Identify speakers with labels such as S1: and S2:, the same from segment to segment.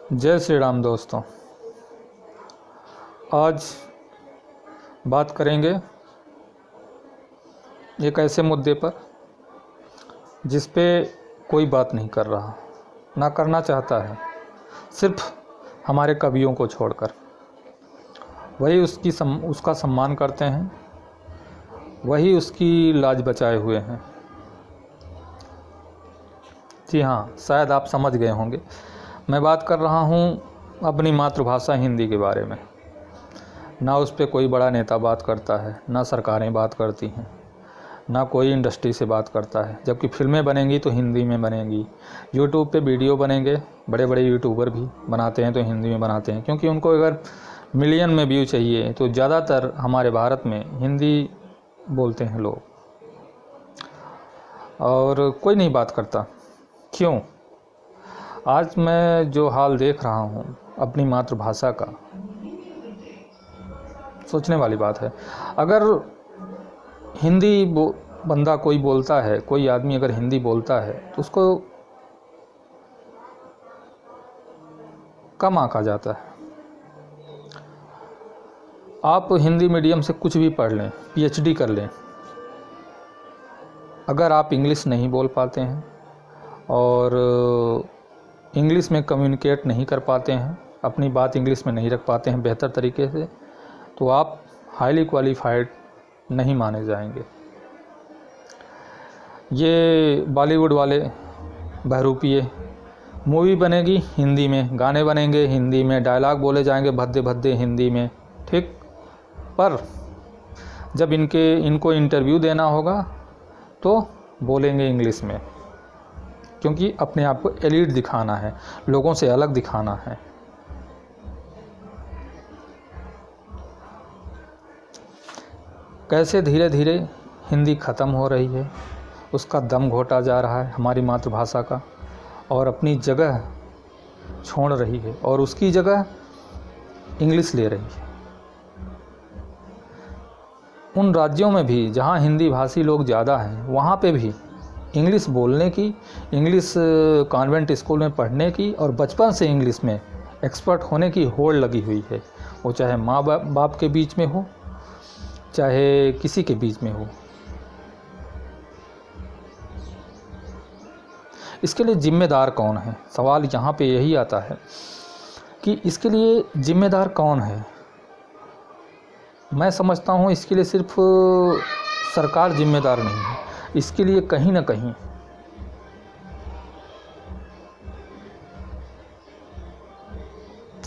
S1: जय श्री राम दोस्तों। आज बात करेंगे एक ऐसे मुद्दे पर जिस पे कोई बात नहीं कर रहा, ना करना चाहता है, सिर्फ हमारे कवियों को छोड़कर। वही उसका सम्मान करते हैं, वही उसकी लाज बचाए हुए हैं। जी हाँ, शायद आप समझ गए होंगे। मैं बात कर रहा हूँ अपनी मातृभाषा हिंदी के बारे में। ना उस पर कोई बड़ा नेता बात करता है, ना सरकारें बात करती हैं, ना कोई इंडस्ट्री से बात करता है। जबकि फिल्में बनेंगी तो हिंदी में बनेंगी, यूट्यूब पे वीडियो बनेंगे, बड़े बड़े यूट्यूबर भी बनाते हैं तो हिंदी में बनाते हैं, क्योंकि उनको अगर मिलियन में व्यू चाहिए तो ज़्यादातर हमारे भारत में हिंदी बोलते हैं लोग, और कोई नहीं बात करता। क्यों? आज मैं जो हाल देख रहा हूँ अपनी मातृभाषा का, सोचने वाली बात है। अगर हिंदी बंदा कोई बोलता है, कोई आदमी अगर हिंदी बोलता है तो उसको कम आंका जाता है। आप हिंदी मीडियम से कुछ भी पढ़ लें, पीएचडी कर लें, अगर आप इंग्लिश नहीं बोल पाते हैं और इंग्लिश में कम्युनिकेट नहीं कर पाते हैं, अपनी बात इंग्लिश में नहीं रख पाते हैं बेहतर तरीके से, तो आप हाईली क्वालिफाइड नहीं माने जाएंगे। ये बॉलीवुड वाले बहरूपिये, मूवी बनेगी हिंदी में, गाने बनेंगे हिंदी में, डायलॉग बोले जाएंगे भद्दे भद्दे हिंदी में, ठीक। पर जब इनको इंटरव्यू देना होगा तो बोलेंगे इंग्लिश में, क्योंकि अपने आप को एलीट दिखाना है, लोगों से अलग दिखाना है। कैसे धीरे धीरे हिंदी ख़त्म हो रही है, उसका दम घोटा जा रहा है हमारी मातृभाषा का, और अपनी जगह छोड़ रही है और उसकी जगह इंग्लिश ले रही है। उन राज्यों में भी जहाँ हिंदी भाषी लोग ज़्यादा हैं, वहाँ पे भी इंग्लिश बोलने की, इंग्लिश कॉन्वेंट स्कूल में पढ़ने की और बचपन से इंग्लिश में एक्सपर्ट होने की होड़ लगी हुई है। वो चाहे माँ बाप के बीच में हो, चाहे किसी के बीच में हो। इसके लिए जिम्मेदार कौन है? सवाल यहाँ पे यही आता है कि इसके लिए जिम्मेदार कौन है। मैं समझता हूँ इसके लिए सिर्फ सरकार जिम्मेदार नहीं है, इसके लिए कहीं ना कहीं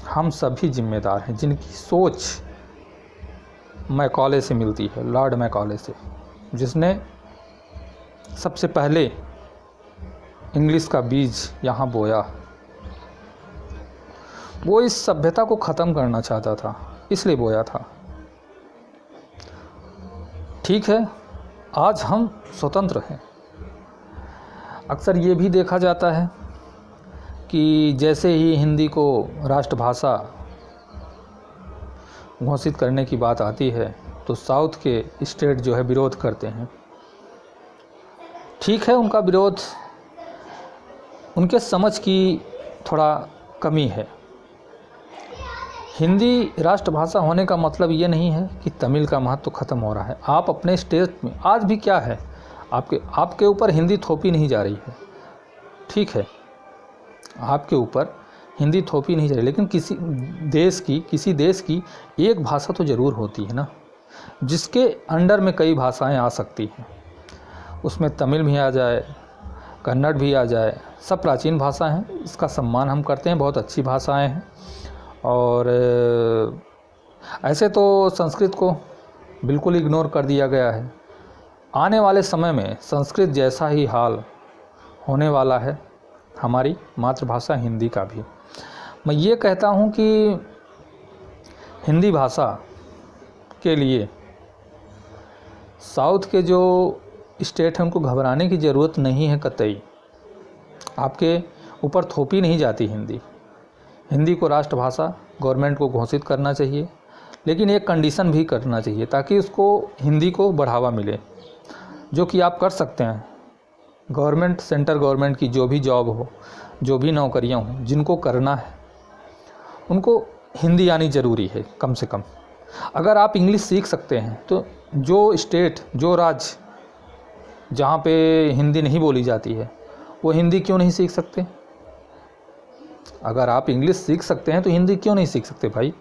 S1: हम सभी जिम्मेदार हैं, जिनकी सोच मैकॉले से मिलती है, लॉर्ड मैकॉले से, जिसने सबसे पहले इंग्लिश का बीज यहाँ बोया। वो इस सभ्यता को ख़त्म करना चाहता था, इसलिए बोया था। ठीक है, आज हम स्वतंत्र हैं। अक्सर ये भी देखा जाता है कि जैसे ही हिंदी को राष्ट्रभाषा घोषित करने की बात आती है तो साउथ के स्टेट जो है विरोध करते हैं। ठीक है, उनका विरोध उनके समझ की थोड़ा कमी है। हिंदी राष्ट्रभाषा होने का मतलब ये नहीं है कि तमिल का महत्व ख़त्म हो रहा है। आप अपने स्टेट में आज भी क्या है, आपके ऊपर हिंदी थोपी नहीं जा रही है, ठीक है, आपके ऊपर हिंदी थोपी नहीं जा रही, लेकिन किसी देश की एक भाषा तो ज़रूर होती है ना, जिसके अंडर में कई भाषाएं आ सकती हैं। उसमें तमिल भी आ जाए, कन्नड़ भी आ जाए, सब प्राचीन भाषा हैं, इसका सम्मान हम करते हैं, बहुत अच्छी भाषाएं हैं। और ऐसे तो संस्कृत को बिल्कुल इग्नोर कर दिया गया है। आने वाले समय में संस्कृत जैसा ही हाल होने वाला है हमारी मातृभाषा हिंदी का भी। मैं ये कहता हूँ कि हिंदी भाषा के लिए साउथ के जो स्टेट हैं उनको घबराने की ज़रूरत नहीं है कतई। आपके ऊपर थोपी नहीं जाती हिंदी को राष्ट्रभाषा गवर्नमेंट को घोषित करना चाहिए, लेकिन एक कंडीशन भी करना चाहिए ताकि उसको हिंदी को बढ़ावा मिले, जो कि आप कर सकते हैं। गवर्नमेंट, सेंट्रल गवर्नमेंट की जो भी जॉब हो, जो भी नौकरियां हों, जिनको करना है उनको हिंदी आनी ज़रूरी है कम से कम। अगर आप इंग्लिश सीख सकते हैं तो जो स्टेट, जो राज्य जहाँ पे हिंदी नहीं बोली जाती है वो हिंदी क्यों नहीं सीख सकते? अगर आप इंग्लिश सीख सकते हैं तो हिंदी क्यों नहीं सीख सकते भाई?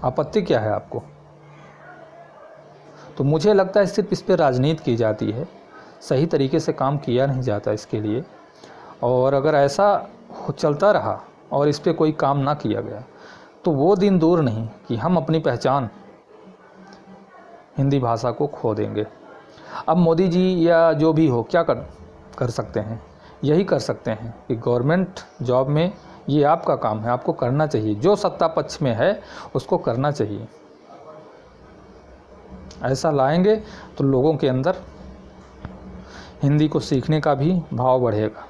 S1: आपत्ति क्या है आपको? तो मुझे लगता है सिर्फ इस पर राजनीति की जाती है, सही तरीके से काम किया नहीं जाता इसके लिए। और अगर ऐसा चलता रहा और इस पर कोई काम ना किया गया तो वो दिन दूर नहीं कि हम अपनी पहचान हिंदी भाषा को खो देंगे। अब मोदी जी या जो भी हो क्या कर सकते हैं? यही कर सकते हैं कि गवर्नमेंट जॉब में ये आपका काम है, आपको करना चाहिए, जो सत्ता पक्ष में है उसको करना चाहिए। ऐसा लाएंगे तो लोगों के अंदर हिंदी को सीखने का भी भाव बढ़ेगा।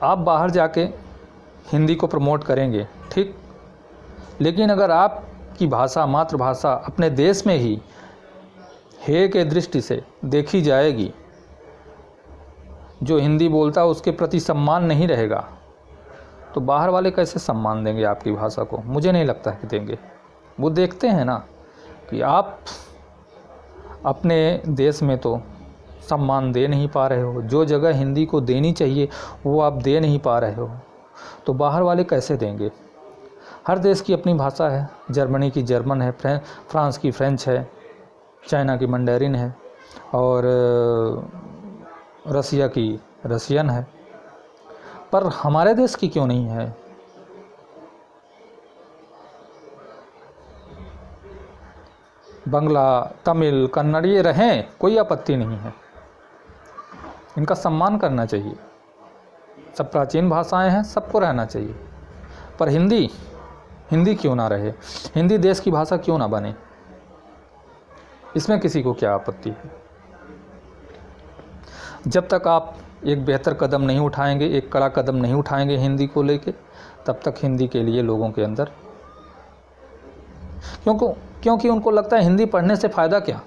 S1: आप बाहर जाके हिंदी को प्रमोट करेंगे ठीक, लेकिन अगर आपकी भाषा, मातृभाषा अपने देश में ही हेय के दृष्टि से देखी जाएगी, जो हिंदी बोलता है उसके प्रति सम्मान नहीं रहेगा, तो बाहर वाले कैसे सम्मान देंगे आपकी भाषा को? मुझे नहीं लगता कि देंगे। वो देखते हैं ना कि आप अपने देश में तो सम्मान दे नहीं पा रहे हो, जो जगह हिंदी को देनी चाहिए वो आप दे नहीं पा रहे हो, तो बाहर वाले कैसे देंगे? हर देश की अपनी भाषा है, जर्मनी की जर्मन है, फ्रांस की फ्रेंच है, चाइना की मंडेरिन है और रसिया की रसियन है, पर हमारे देश की क्यों नहीं है? बंगला, तमिल, कन्नड़ ये रहें, कोई आपत्ति नहीं है, इनका सम्मान करना चाहिए। सब प्राचीन भाषाएं हैं, सबको रहना चाहिए, पर हिंदी क्यों ना रहे? हिंदी देश की भाषा क्यों ना बने? इसमें किसी को क्या आपत्ति है? जब तक आप एक बेहतर कदम नहीं उठाएंगे, एक कड़ा कदम नहीं उठाएंगे हिंदी को लेके, तब तक हिंदी के लिए लोगों के अंदर, क्योंकि उनको लगता है हिंदी पढ़ने से फ़ायदा क्या?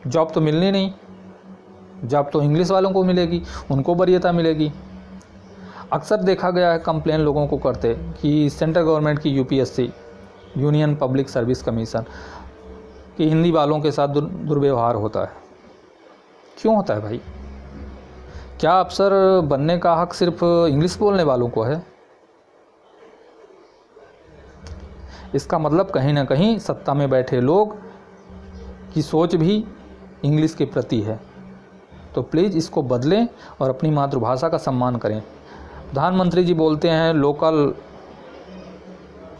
S1: जॉब तो मिलनी नहीं, जॉब तो इंग्लिश वालों को मिलेगी, उनको वरीयता मिलेगी। अक्सर देखा गया है कंप्लेन लोगों को करते कि सेंट्रल गवर्नमेंट की UPSC, union public service commission, कि हिंदी वालों के साथ दुर्व्यवहार होता है। क्यों होता है भाई? क्या अफसर बनने का हक सिर्फ इंग्लिश बोलने वालों को है? इसका मतलब कहीं ना कहीं सत्ता में बैठे लोग की सोच भी इंग्लिश के प्रति है। तो प्लीज़ इसको बदलें और अपनी मातृभाषा का सम्मान करें। प्रधानमंत्री जी बोलते हैं लोकल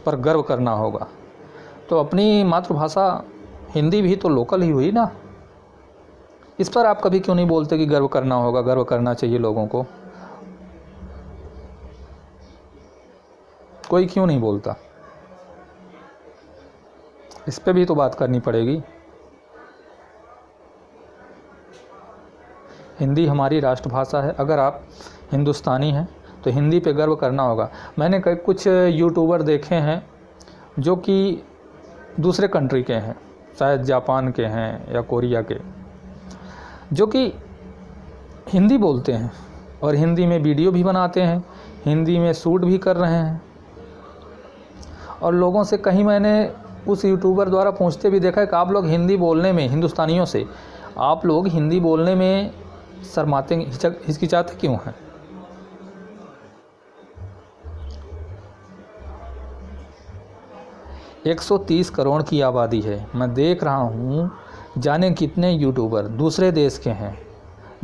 S1: पर गर्व करना होगा, तो अपनी मातृभाषा हिंदी भी तो लोकल ही हुई ना। इस पर आप कभी क्यों नहीं बोलते कि गर्व करना होगा, गर्व करना चाहिए लोगों को? कोई क्यों नहीं बोलता? इस पे भी तो बात करनी पड़ेगी। हिंदी हमारी राष्ट्रभाषा है। अगर आप हिंदुस्तानी हैं तो हिंदी पे गर्व करना होगा। मैंने कुछ यूट्यूबर देखे हैं जो कि दूसरे कंट्री के हैं, शायद जापान के हैं या कोरिया के, जो कि हिंदी बोलते हैं और हिंदी में वीडियो भी बनाते हैं, हिंदी में शूट भी कर रहे हैं। और लोगों से कहीं मैंने उस यूट्यूबर द्वारा पूछते भी देखा है कि आप लोग हिंदी बोलने में, हिंदुस्तानियों से आप लोग हिंदी बोलने में शर्माते, हिचकिचाते क्यों हैं? एक 130 करोड़ की आबादी है। मैं देख रहा हूँ जाने कितने यूट्यूबर दूसरे देश के हैं,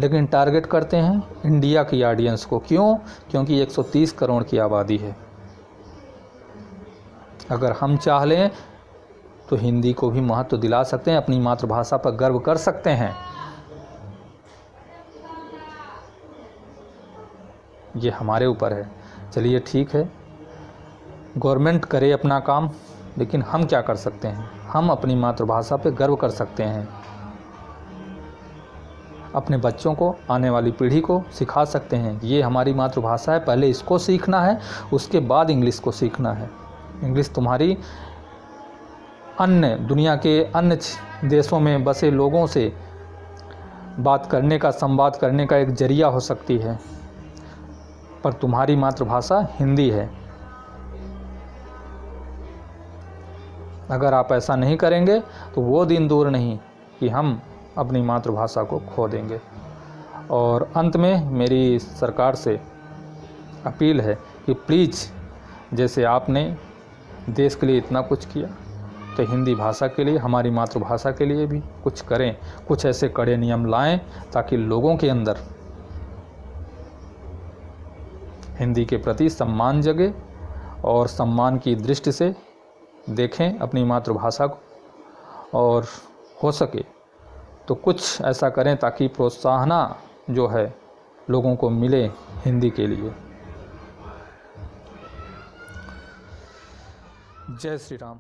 S1: लेकिन टारगेट करते हैं इंडिया की ऑडियंस को। क्यों? क्योंकि 130 करोड़ की आबादी है। अगर हम चाह लें तो हिंदी को भी महत्व दिला सकते हैं, अपनी मातृभाषा पर गर्व कर सकते हैं। ये हमारे ऊपर है। चलिए ठीक है, गवर्नमेंट करे अपना काम, लेकिन हम क्या कर सकते हैं? हम अपनी मातृभाषा पे गर्व कर सकते हैं। अपने बच्चों को, आने वाली पीढ़ी को सिखा सकते हैं ये हमारी मातृभाषा है, पहले इसको सीखना है, उसके बाद इंग्लिश को सीखना है। इंग्लिश तुम्हारी अन्य दुनिया के अन्य देशों में बसे लोगों से बात करने का, संवाद करने का एक जरिया हो सकती है। पर तुम्हारी मातृभाषा हिंदी है। अगर आप ऐसा नहीं करेंगे तो वो दिन दूर नहीं कि हम अपनी मातृभाषा को खो देंगे। और अंत में मेरी सरकार से अपील है कि प्लीज़, जैसे आपने देश के लिए इतना कुछ किया, तो हिंदी भाषा के लिए, हमारी मातृभाषा के लिए भी कुछ करें। कुछ ऐसे कड़े नियम लाएं ताकि लोगों के अंदर हिंदी के प्रति सम्मान जगे और सम्मान की दृष्टि से देखें अपनी मातृभाषा को, और हो सके तो कुछ ऐसा करें ताकि प्रोत्साहन जो है लोगों को मिले हिंदी के लिए। जय श्री राम।